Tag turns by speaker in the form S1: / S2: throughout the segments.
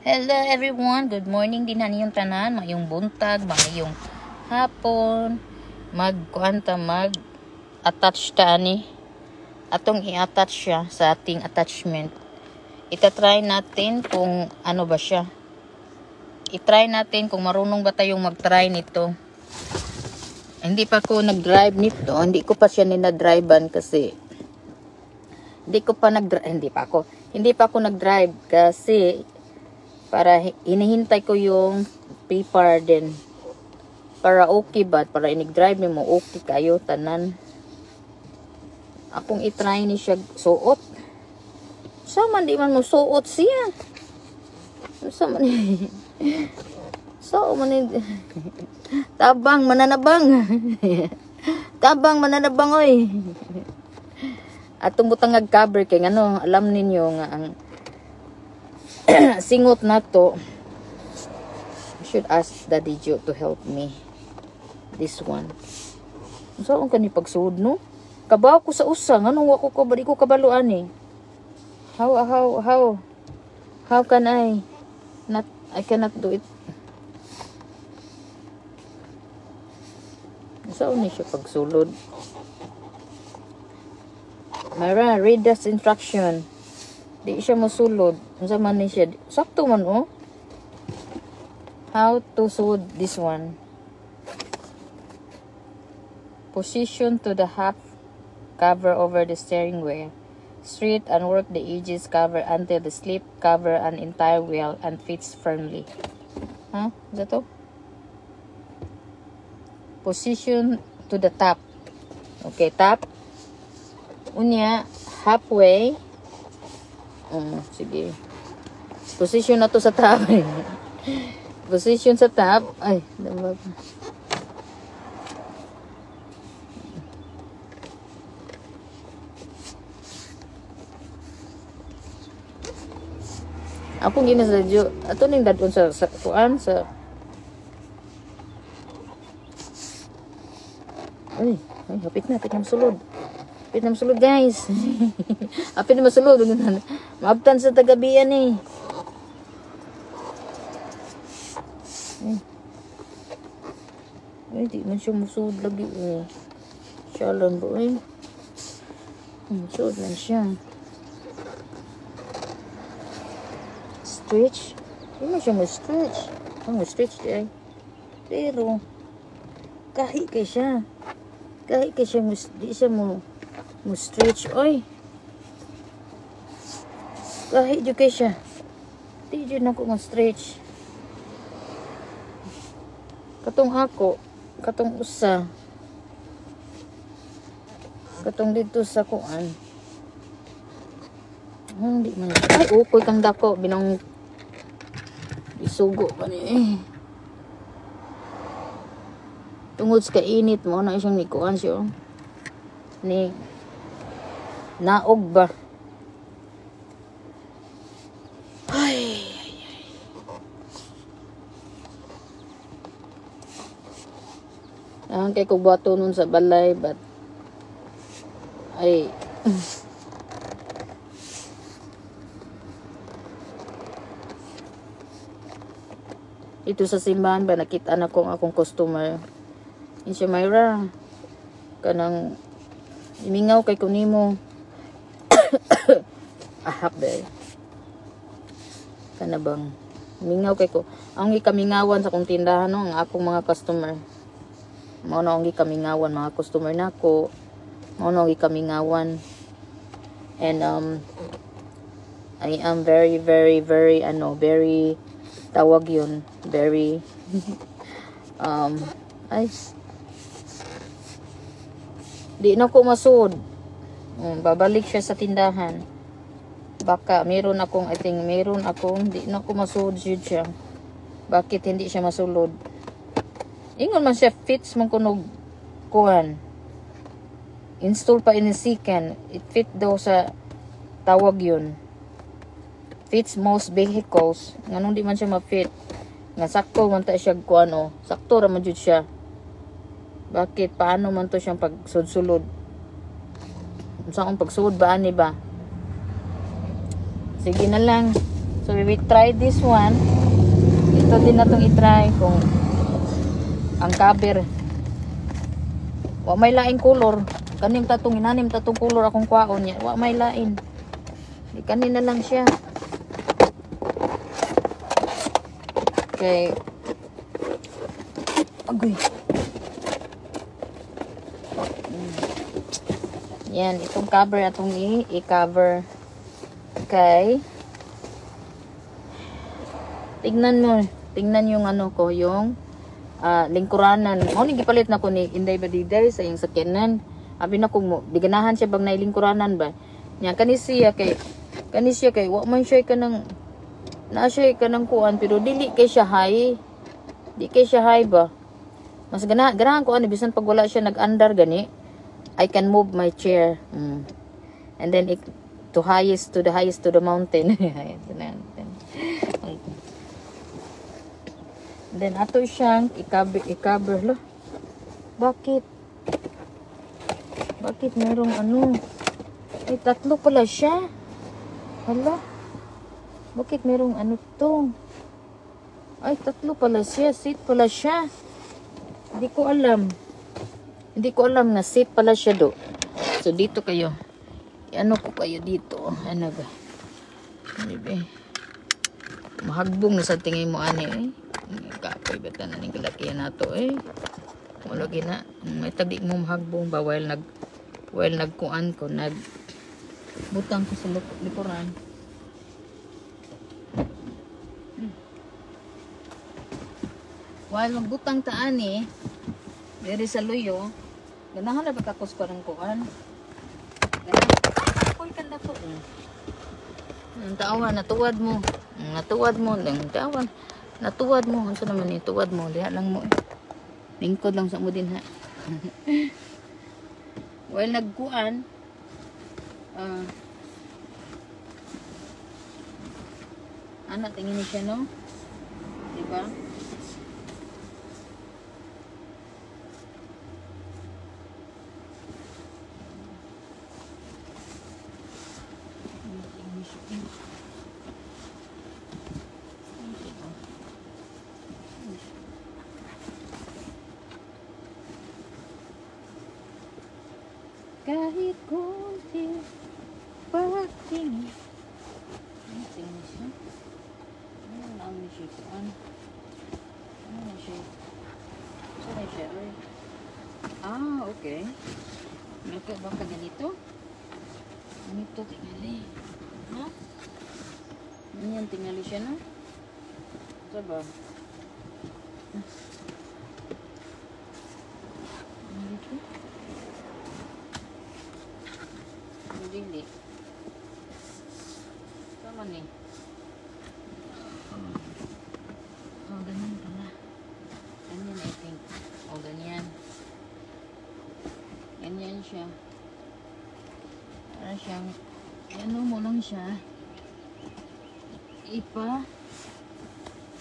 S1: Hello everyone, good morning din yung tanan, mayong buntag, mayong hapon, mag-attach ta ani. Atong i-attach siya sa ating attachment. Itatry natin kung ano ba siya. I-try natin kung marunong ba tayong mag-try nito. Hindi pa ako nag-drive nito, hindi ko pa siya nina-drivean kasi hindi pa ako nag-drive kasi para hinihintay ko yung paper din para okay ba, para inig-drive mo okay kayo tanan. Akong i-try ni siya suot. Sama di man mo suot siya. Sama ni so man tabang mananabang. Tabang mananabang oy. Atong butang cover kay ngano alam ninyo nga ang singot na to. I should ask Daddy Joe to help me. This one. So, ang kani pagsuod no? Kabaw ko sa usang. Anong wako ko? Badi ko kabaluan eh. How can I cannot do it. So, ni siya pagsulod. Myra, read this instruction. Di siya masulod. Unsa man ni siya? Sakto man oh. How to sew this one. Position to the half cover over the steering wheel. Straight and work the edges cover until the slip cover an entire wheel and fits firmly. Huh? Is that all? Position to the top. Okay, top. Unya, halfway. Sige. Position na to sa top. Position sa top. Ay, damag. Ako ginasadyo. Ato ning dadon sa kuan sa. Ay, hapit na masulod. Hapit na masulod, guys. Hapit na masulod. Maabtan sa tagabian eh. Ay, di man siya masulod lagi eh. Siya lang ba eh. Masulod lang siya. Stretch. Hindi man siya ma-stretch. Ma-stretch di ay. Pero, kahit kay siya. Kahit kay siya, di siya mo-stretch. Oy. Kahit di kay siya. Di dyan ako ma-stretch. Katong ako. Katong usa. Katong dito sa kuan. Hindi man. Ay, ukoy kang dako. Binang isugo pa ni eh. Tungod sa kainit mo na isang nikuan siya. Ni naog ba? Ay. Ang kay kog bato nun sa balay but ay ito sa simbahan ba nakita na kong akong customer. Insya Myra kanang imingaw kay kunimo. Ahap day. Kana bang mingaw kay ko. Ang gikamingawan sa kong tindahan no, ang akong mga customer. Mao na ang gikamingawan mga customer nako. Mao na ang gikamingawan. And I am very tawag yun, very ay di na ko masud. Babalik siya sa tindahan. Baka meron akong di na ko masud siya. Bakit hindi siya masulod? Ingon man siya fits man kunog kuan. Install pa in second. It fit daw sa tawag yun. Fits most vehicles. Nganong di man siya ma-fit. Nga sakto man ta siya kuan o. Sakto ra man jud siya. Bakit? Paano man to siyang pagsulod-sulod? Saan pagsulod ba ani ba? Sige na lang. So we will try this one. Ito din na itong i-try kung ang cover. Wa may laing color. Kaning tatong inanim tatong color akong kwaon niya. Wa may lain. Di kanina lang siya. Okay. Agoy. Yan, itong cover atong i-cover. Okay. Tingnan yung ano ko, yung lingkuranan. Mo ni gipalit na ko ni Inday Badiday sa yung sakyanan. Abi na ko mo, diganahan siya bang nailingkuranan ba? Nya kanisiya kay wa man siya kanang na siya kanang kuan pero dili kay siya high. Di kay siya high ba? Mas ganahan ko ani bisan pag wala siya nag-andar gani. I can move my chair. And then to the highest to the mountain. Then ato siyang i-cover lo. Bakit merong ano? Ay, tatlo pala siya. Hala. Bakit merong ano to? Ay, tatlo pala siya. Seat pala siya. Hindi ko alam na seat pala siya do. So, dito kayo. Ano ko kayo dito? Ano ba? Maybe. Mahagbong na sa tingin mo, ani eh. Kapoy bata na ning kalakihan nato eh. Wala gina. May tagdi mo mahagbong ba while nagkuan ko, butang ko sa likuran. While magbutang taan eh, diri sa luyo, ganahan na pagkakos ko ng kuan. Ako'y kanda to eh. Ang tawa, natuwad mo. Natuwad mo. Ano naman eh, tuwad mo. Diha lang mo. Lingkod lang sa mo din ha. While nagkuan, anak, tingin niya siya, no? Diba? Kahit kunting pagtingin. Tingin siya. Ano lang ni siya kuan? Ano na siya? Saan siya? Okay. Baka ganito? Ganito tingali. Ha? Ganyan tingali siya, no? Saba? Ganito? Dili. Tama ni. Ganyan pala. Ganyan, I think. Ganyan. Ganyan siya. Para siyang, ano mo lang siya.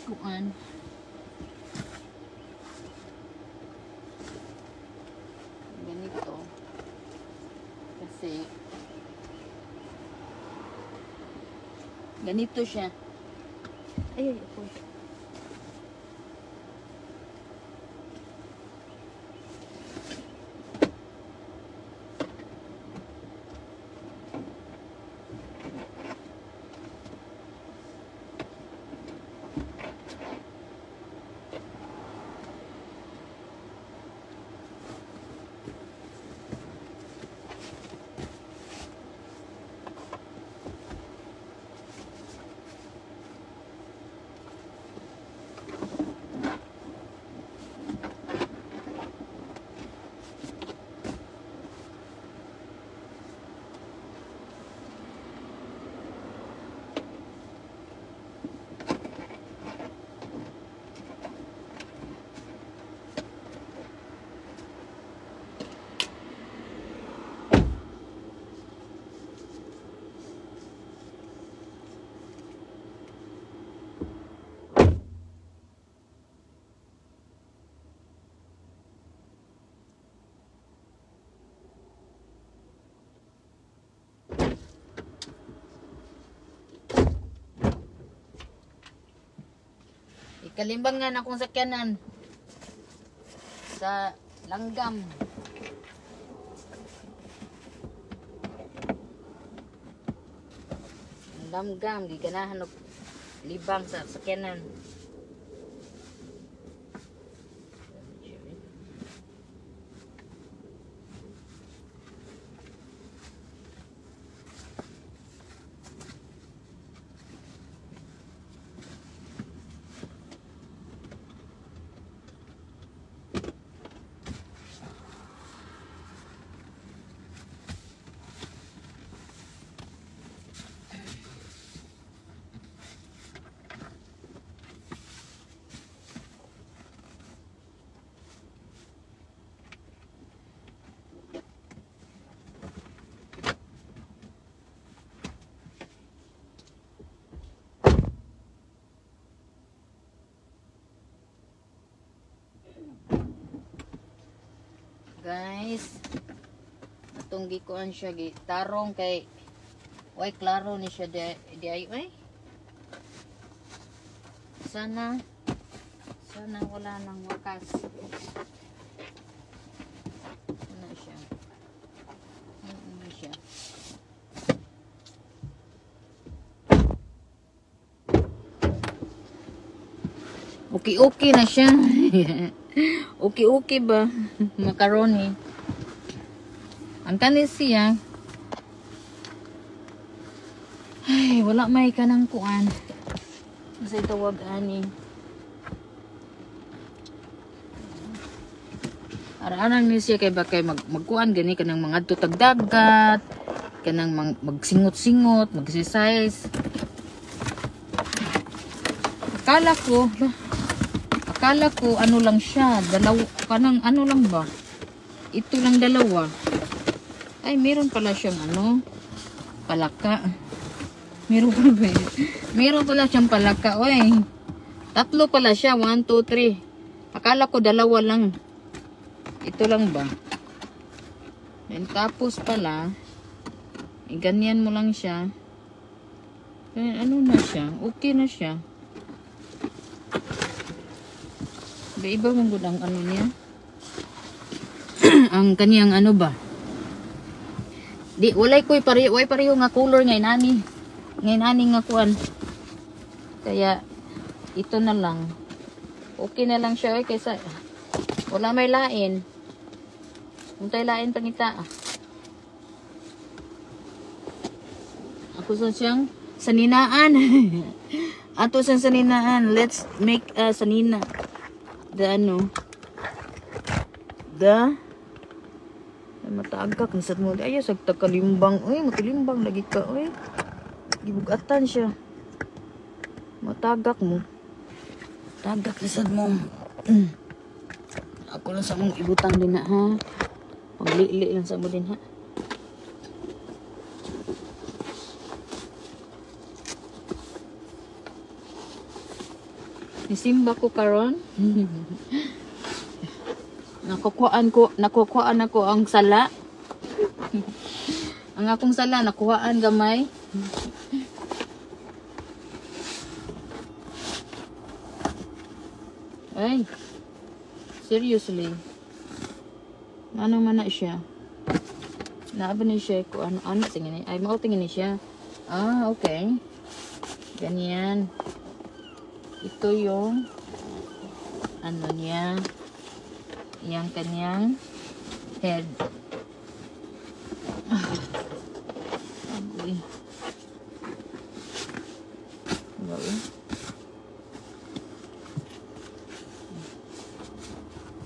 S1: Kuan. Ganito. Kasi, ganito siya. Ay, ako. Kalimbang nga na akong sakyanan. Sa langgam. Langgam, giganahan og libang sa sakyanan. Guys, atong gikuan siya gitarong kay way klaro ni siya di ay sana wala nang wakas. Ano siya? Ano siya? Okay na siya. Okay ba? Macaroni. Ang tanis siya. Ay, wala may kanang kuan. Kasi tawag ani. Ara-arang ni siya kay bakay magkuan gani kanang mga tutag dagat, kanang magsingot-singot, mag-exercise. Akala ko ano lang siya, kanang ano lang ba? Ito lang dalawa. Ay, meron pala siyang ano, palaka. Meron pala siyang palaka, oy. Tatlo pala siya, 1, 2, 3. Akala ko dalawa lang. Ito lang ba? And tapos pala, ganyan mo lang siya. Ano na siya? Okay na siya. Iba mong good ang ano niya. Ang kaniyang ano ba? Di, walay pareho nga color ngay nani. Ngay nani nga kuan. Kaya, ito na lang. Okay na lang siya, kaysa wala may lain. Untay lain pangita. Ako sa siyang saninaan. Ato sa saninaan. Let's make a sanina. Ay, matagak na sad mo. Ay, sagtag kalimbang. Uy, matilimbang lagi ka. Uy, gibugatan siya. Matagak mo. Tagak na sad mo. Ako lang sa mong ibutang din na, ha. Paglili lang sa mo din, ha. Nisimba ko karon. Nakukuhaan ako ang sala. Ang akong sala nakuhaan gamay. Ay. Seriously. Ano man na siya? Naaba ni siya ko ano tingin. Ay mao tingin ni siya. Ah, okay. Ganyan. Ito yung ano niya, yung kanyang head. Agoy.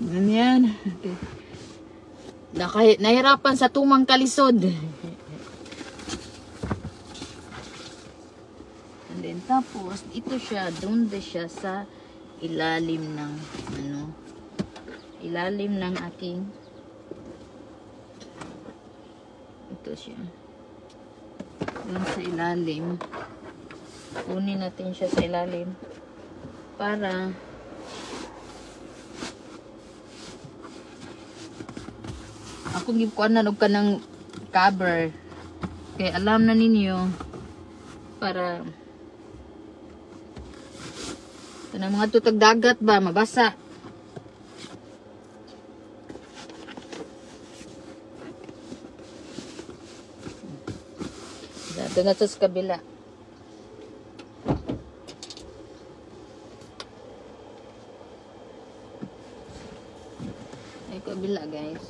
S1: Ganyan. Nahirapan sa tumang kalisod. Tapos, ito siya, doon siya sa ilalim ng, ilalim ng aking, ito siya. Doon sa ilalim. Kunin natin siya sa ilalim. Para, akong gikuan na ka ng cover. Kaya alam na ninyo, para, Kanang mga tutag dagat ba, mabasa. Ito na to sa kabila. Ay, kabila guys.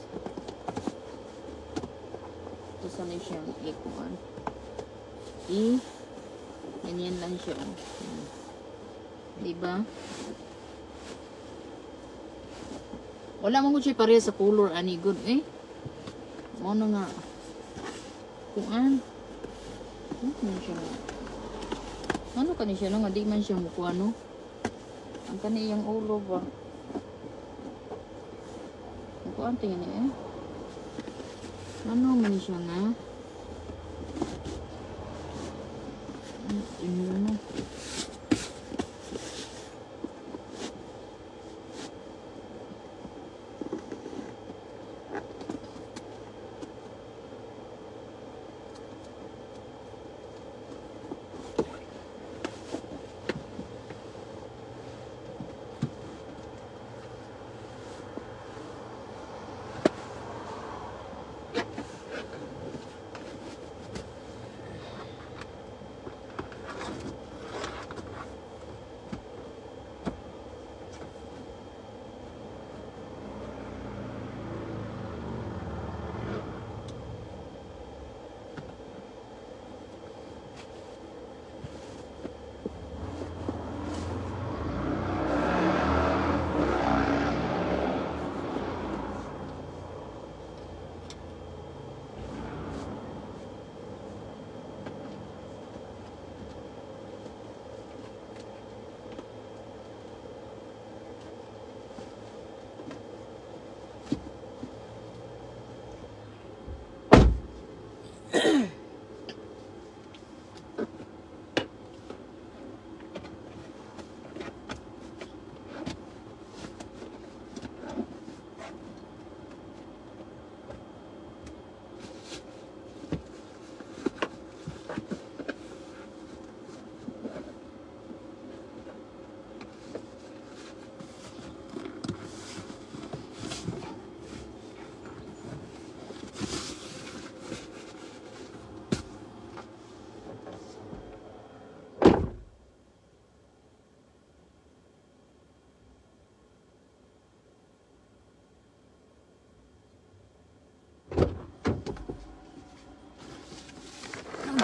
S1: Ito sana siya. Ikuan. Ganyan lang siya. Diba? Wala mo siya pareha sa color ani good eh. Ano nga? Kuan. Ano siya? Ano kani siya nga di man siya mukha no? Ang kaniyang ulo ba? Kuan tingin eh. Ano man siya nga? Ano?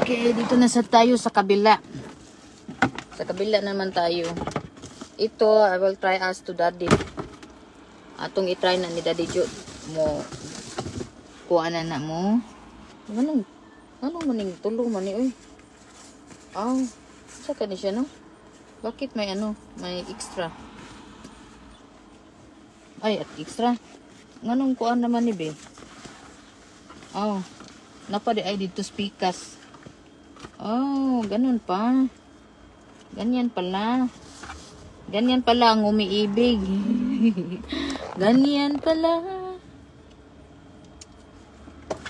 S1: Okay, dito na tayo sa kabila. Sa kabila naman tayo. Ito, I will try as to daddy. Atong i-try na ni Daddy Jo mo. Kuha na mo. Anong maning tulong man ni oy. Sa kani siya no? Bakit may may extra? Ay, at extra. Nganong kuan naman ni be? Napa di ay dito speakers. Ganun pa. Ganyan pala. Ganyan pala ang umiibig. Ganyan pala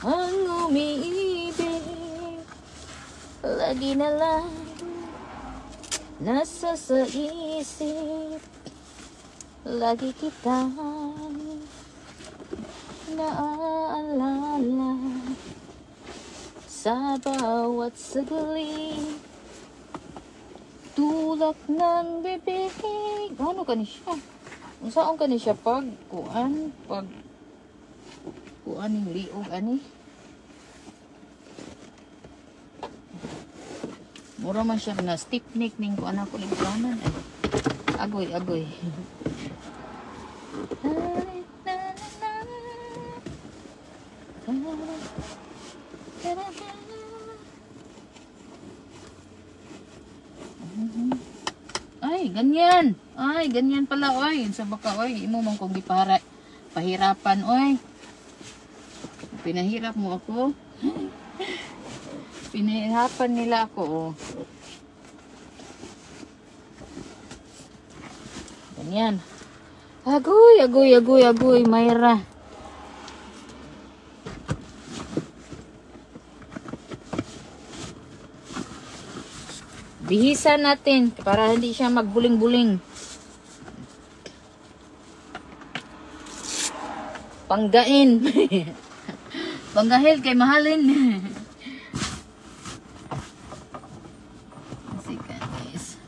S1: ang umiibig. Lagi na lang nasa sa isip. Lagi kita naaalala sa bawat saglit. Tulak ng bibig. Ano ka ni siya? Saan ka ni siya pag kuan yung liog ani? Mura man siya na stiffneck ning kuan ako liglanan. Agoy. Ganyan pala, oy. Sa baka, oy. Imo man kong pahirapan, oy. Pinahirap mo ako. Pinahirapan nila ako, oh. Ganyan. Agoy, Mayra. Bihisan natin para hindi siya magbuling-buling. Panggain. Panggahil kay mahalin. Sige guys.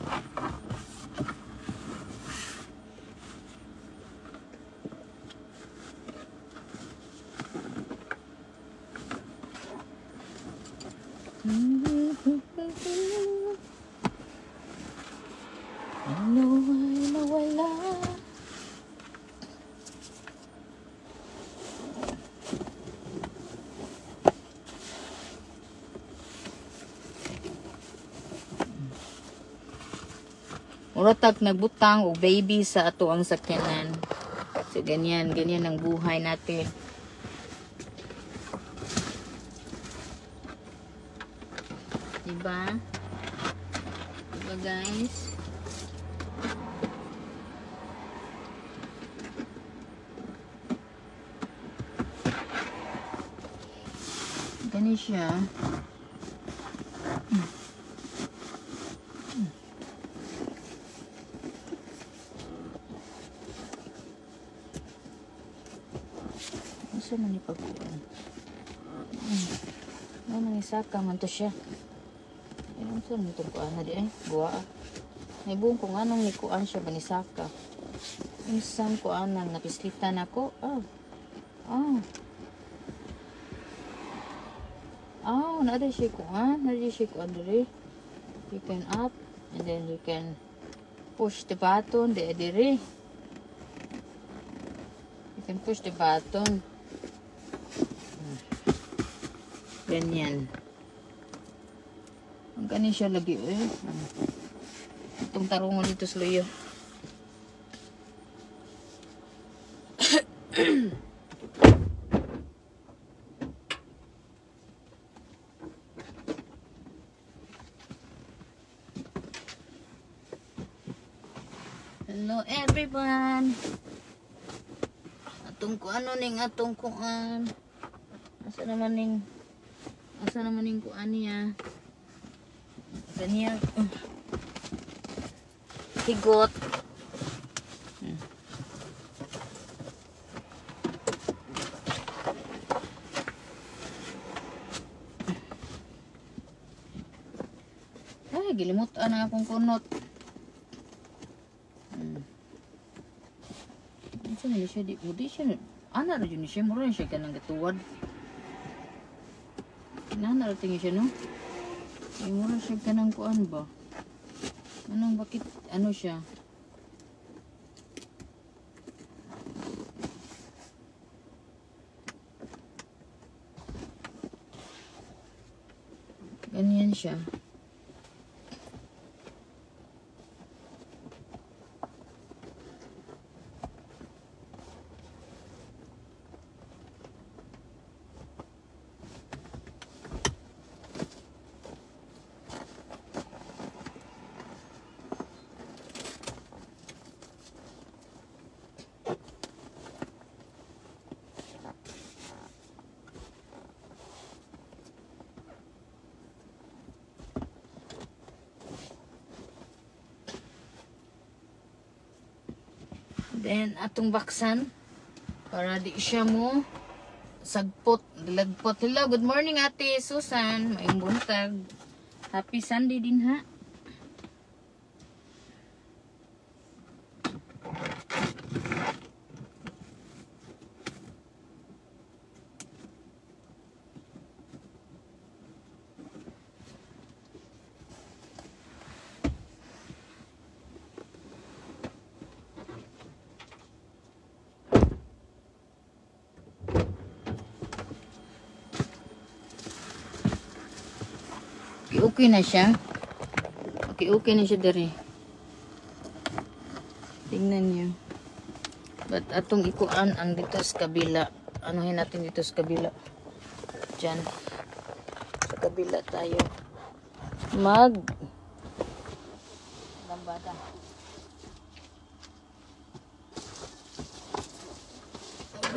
S1: Ano ay nawala? Muratag nagbutang o baby sa ato ang sakyanan. So ganyan ang buhay natin. Diba? Diba guys? Ganyan siya. Gusto man ipagkuhan. Ano isaka man to siya. Ano saan mo itong kuhan na di ay? Buwa. May buong kung anong nikuan siya ba ni Saka. Isang kuanan napislitan ako. Nada siya kuan. Nada siya kuan diri. You can up and then you can push the button diri. You can push the button. Ganyan. Ang ganin siya lagi eh. Itong tarungon dito sa luyo. Hello everyone. Atong kuano ning atong kuan. Asa naman ning kuan niya. Ganyan. Higot. Ay, gilimutan na akong kunot. Ano siya? Di siya. Ana rin yun siya. Mura siya ka ng gatuwad. Nana rin tingin siya, no? Mura siya ka ng kuan ba? Anong bakit? Ano siya? Ganyan siya. Then, atong baksan para di siya mo sagpot, dilagpot. Hello, good morning Ate Susan. Mayong buntag. Happy Sunday din ha. Okay na siya. Okay na siya dari. Tingnan niyo. But atong ikuan ang dito sa kabila. Anuhin natin dito sa kabila. Diyan. Sa kabila tayo. Lambada.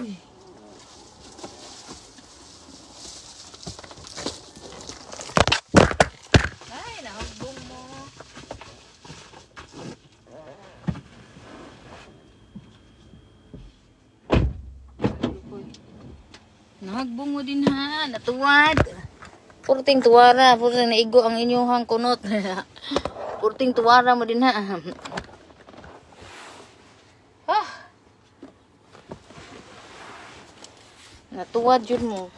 S1: Uy. Ay, nahambong mo. Nahagbong mo din ha. Natuwad. Purting tuwara. Purting naigo ang inyuhang kunot. Purting tuwara mo din ha. Ah. Natuwad yun mo.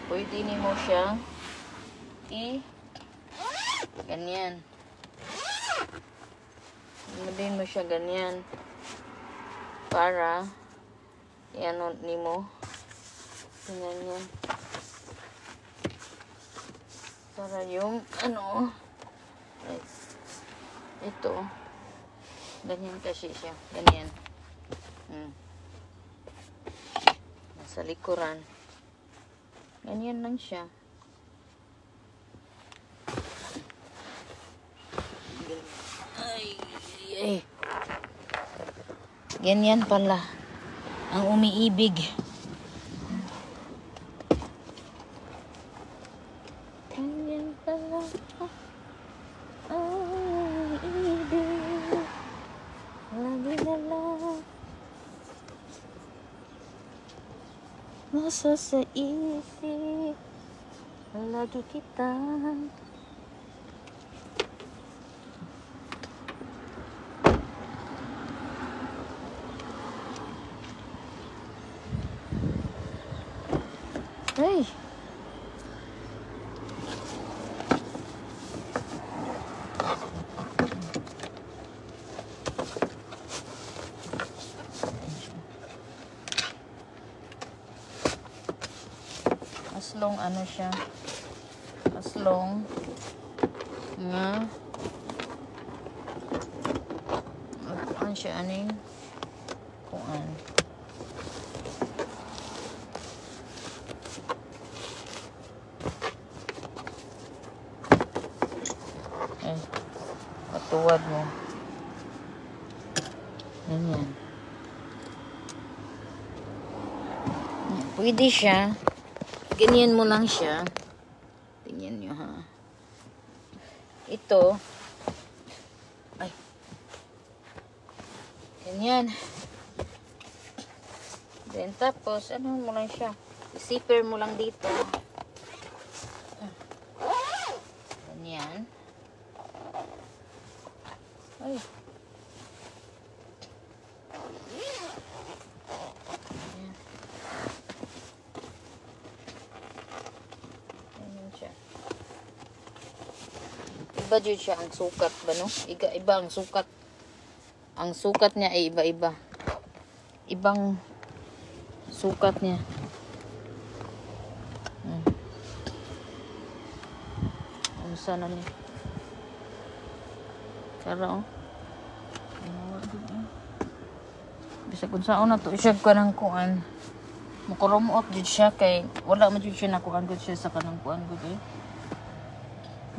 S1: Pwede ni mo siyang ganyan. Din mo siya ganyan para yan ni mo ganyan para yung ano like, ito ganyan kasi siya ganyan nasa likuran. Ganyan lang siya. Ay. Ganyan pala ang umiibig. Ganyan pala ang umiibig. Lagi na lang nasa sa isip, lagi kita. Ay! As long ano siya, as long nga kuan siya aning kuan patuwad mo ganyan pwede siya. Ganyan mo lang siya. Tingnan nyo ha. Ito. Ay. Ganyan. Then tapos, ano mo lang siya. Zipper mo lang dito. Ganyan. Ay. Iba dyan siya ang sukat ba no? Iba ang sukat. Ang sukat niya ay iba-iba. Ibang sukat niya. Ano sana niya? Kara oh. Bisa kung saan na to isag ka ng kuan. Mukurumot dyan siya kay wala mo dyan siya nakuan dyan siya sa kanang kuan ko eh.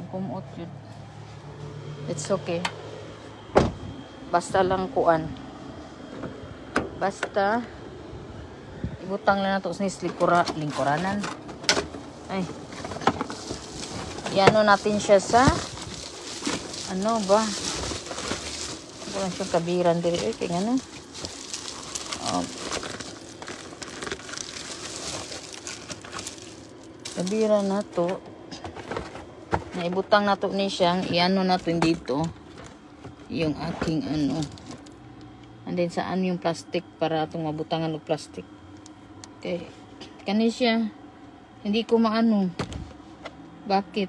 S1: Mukurumot dyan. It's okay. Basta lang kuan. Basta ibutang lang nato sa lingkuranan. Ay. Iano natin siya sa ano ba? Wala siyang kabiran diri. Kaya nga na. Kabiran na to. Naibutang na to ni siyang iano natin dito yung aking ano and then saan yung plastic para itong mabutangan ng plastic okay kani siya hindi ko maano bakit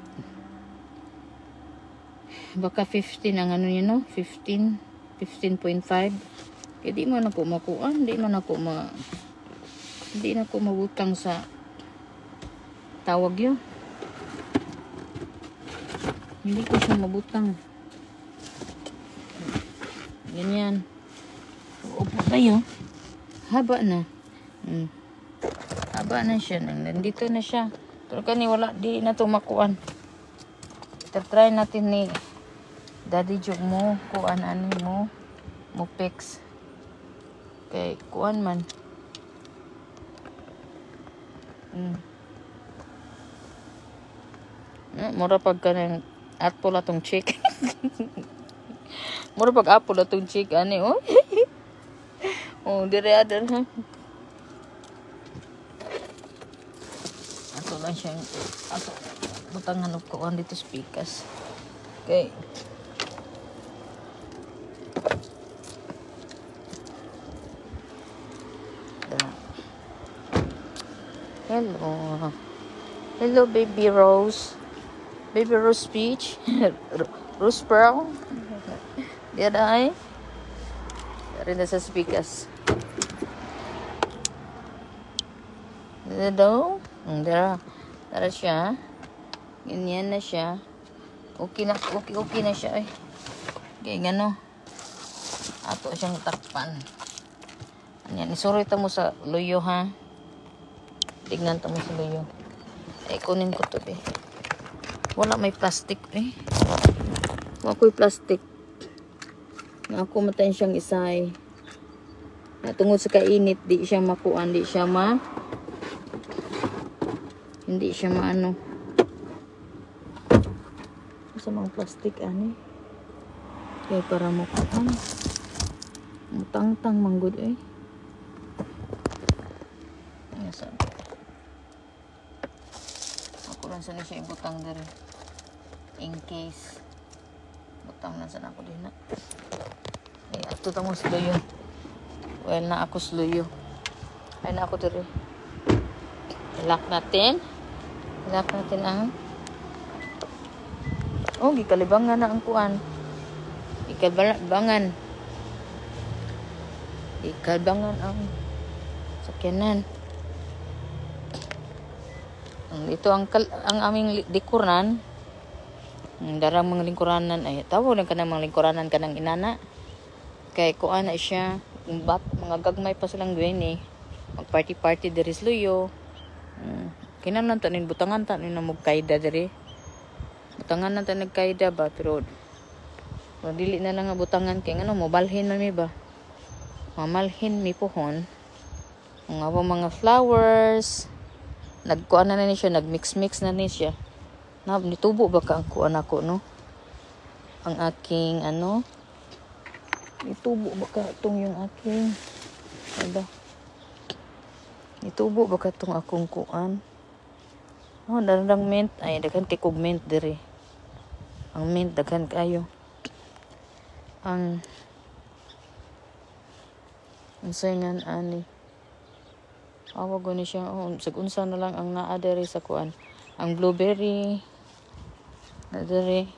S1: baka 15 ang ano yun no 15.5 kaya di man ako makuan hindi na ako mabutang sa tawag yun. Hindi ko siya mabutang. Ganyan. Upo tayo. Haba na. Haba na siya. Nandito na siya. Pero kani wala. Di na tumakuan. Try natin ni Daddy Jug mo. Kuan ano mo. Mo fix. Kay kuan man. Mura pag kanang apple atong chick. Mura pag apple atong chick ani oh. Oh, dire adar ha. Ato lang siyang ato butangan og kuan dito speakers. Okay. Hello. Hello, baby Rose. Baby Rose Peach. Rose Pearl. Dia ay. Dari na sa speakers. Dia daw. Dara siya. Ganyan na siya. Okay na siya ay. Okay, gano. Ato siyang takpan. Yan, isuri ta mo sa luyo ha. Tignan ta mo sa luyo. Ay, kunin ko to eh. Wala may plastic eh. Wala ko'y plastic. Na ako matayin siyang isay. Tungod sa kainit, di siya makuan, hindi siya maano. Sa mga plastic ani. Kaya para makuan. Mutang-tang manggod eh. Ayan, ako lang sana siya ibutang dari. In case. Butang lang sana ako din na. Eh, ato tamo sluyo. Well, na ako sluyo. Ay na ako dari. Lock natin. Lock natin ang oh, gikalibangan na ang kuan. Ikalibangan ang sakyanan. Ito ang aming likuran. Darang mga lingkuranan ay tawo lang kanang mga lingkuranan kanang inana. Kay kuan na siya, mga gagmay pa silang gwen eh. Mag party diri sa luyo. Kinahanglan tanin butangan tanin na magkaida diri. Butangan na tanin nagkaida ba pero dili na lang nga butangan kay ngano mobalhin man mi ba. Mamalhin mi pohon. Mga flowers. Nagkuan na ni siya, nagmix na ni siya. Nitubo ba ka ang kuan ako no? Ang aking ano? Nitubo ba ka itong yung aking nitubo ba ka itong akong kuan? Oh, darang mint. Ay, daghan tikog mint diri. Ang mint, daghan kayo. Ang sayangan ani. Awag ko ni siya. Oh, sagunsa na lang ang naa diri sa kuan. Ang blueberry. Na diri.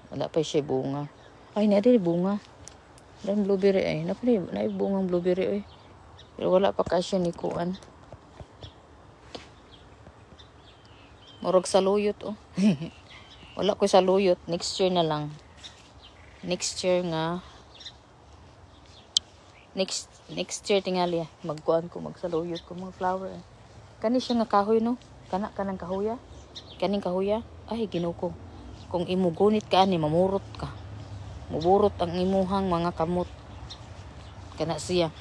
S1: Wala pa siya bunga. Ay, na diri bunga. Dan blueberry ay. Na bungang blueberry ay. Pero wala pa kasya ni kuan. Murag saluyot oh. Wala ko saluyot. Next year na lang. Next year tingali magkuan ko magsaluyot ko mga flower. Kani siya nga kahoy no. Kanang kahoya. Kaning kahoya. Ay ginuko. Kung imugunit ka ani mamurot ka. Muburot ang imuhang mga kamot. Kana siya.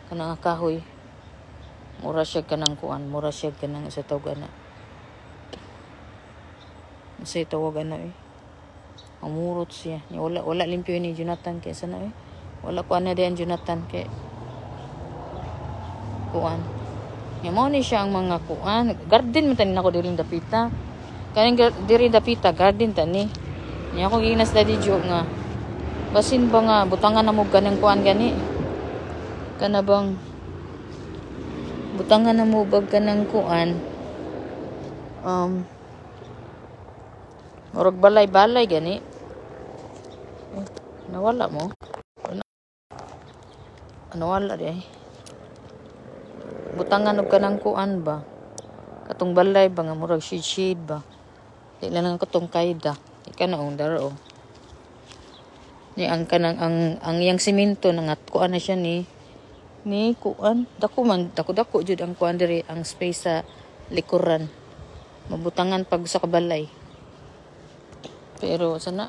S1: Kanang kahoy. Mura siya kanang kuan. Mura siya kanang sa tawag na. Sa tawag na eh. Mamurot siya. Wala limpyo ni Jonathan kaya sana eh. Wala ko na din Jonathan kay kuan. Mo ni siya ang mga kuan. Garden man tanin ako diri dapita. Kaning diri dapita garden tani. Nya ako ginas Daddy Joe nga. Basin ba nga butangan na mo ganang kuan gani. Kana bang butangan na mo bag kanang kuan. Murag balay gani. Nawala mo. Nawala di ay. Butangan og kanang kuan ba. Katong balay ba nga murag shade ba. Di lang katong kaida. Ika na daro. Ni ang kanang ang yang semento nangat kuan na siya ni kuan dako jud ang kuan diri ang space sa likuran. Mabutangan pag sa kabalay. Pero sana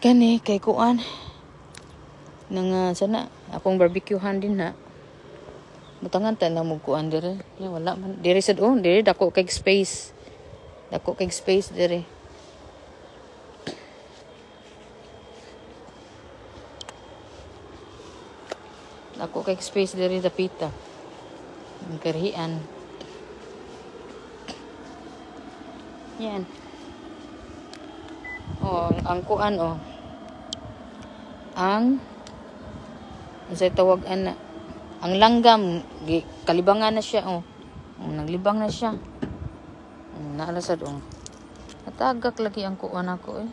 S1: kani kay kuan nang sana akong barbecuehan din na. Butangan ta na mo kuan diri. Wala man diri sad diri dako kay space. Dako kay space diri. Dako kay space diri dapita. Ang karhian. Yan. Ang kuan ang sa tawag ana ang langgam kalibangan na siya naglibang na siya. Naalasad natagak lagi ang kuan ako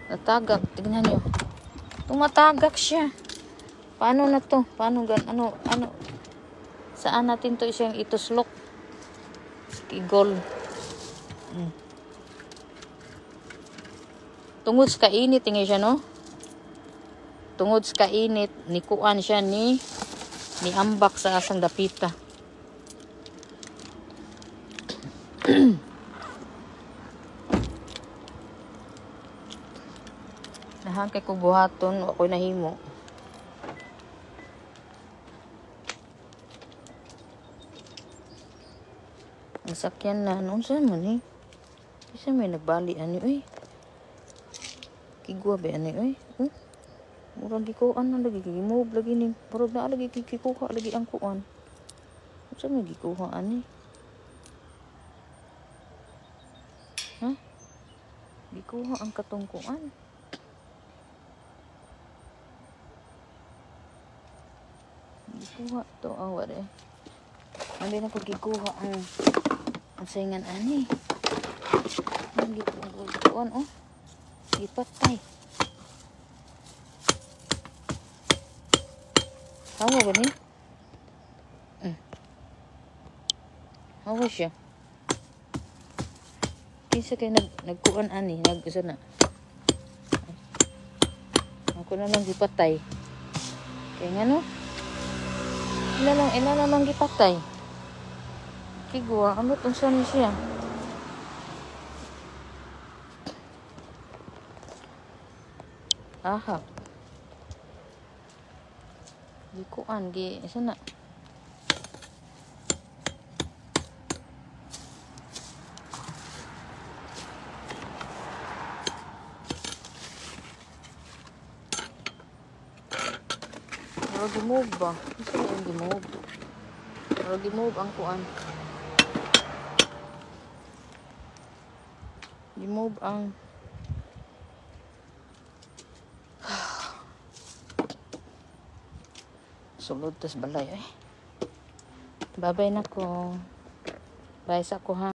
S1: natagak, tignan niyo. Tumatagak siya. Paano na to? Paano ano saan natin to siyang ituslok? Skigol. Tungod sa kainit tingay siya no? Tungod sa kainit ni kuan siya ni ambak sa asang dapita. Nahangkay ko buhaton, ako'y nahimo. Ang sakyan na, noon saan man Isa may nagbali, Kigwa ba, Murag gikuan na lagi, gimove lagi ni. Murag na lagi kikuha lagi ang kuan. Saan may gikuha, Ha? Gikuha ang katungkuan. Gikuha to awar Hindi na ko gikuha ang saingan Ang gikuhan gipatay. Hawa ba ni? Hawa siya. Kinsa kay nagkuan nagsa na. Ako na lang gipatay. Kaya nga no? Ina namang gipatay. Kigwa, ano tong saan siya? Aha. Gikuan, isa na. Pero gimove ba? Isa na yung gimove. Pero gimove ang kuan. Gimove ang sulod tas balay Babay na ko. Bye sa ko ha.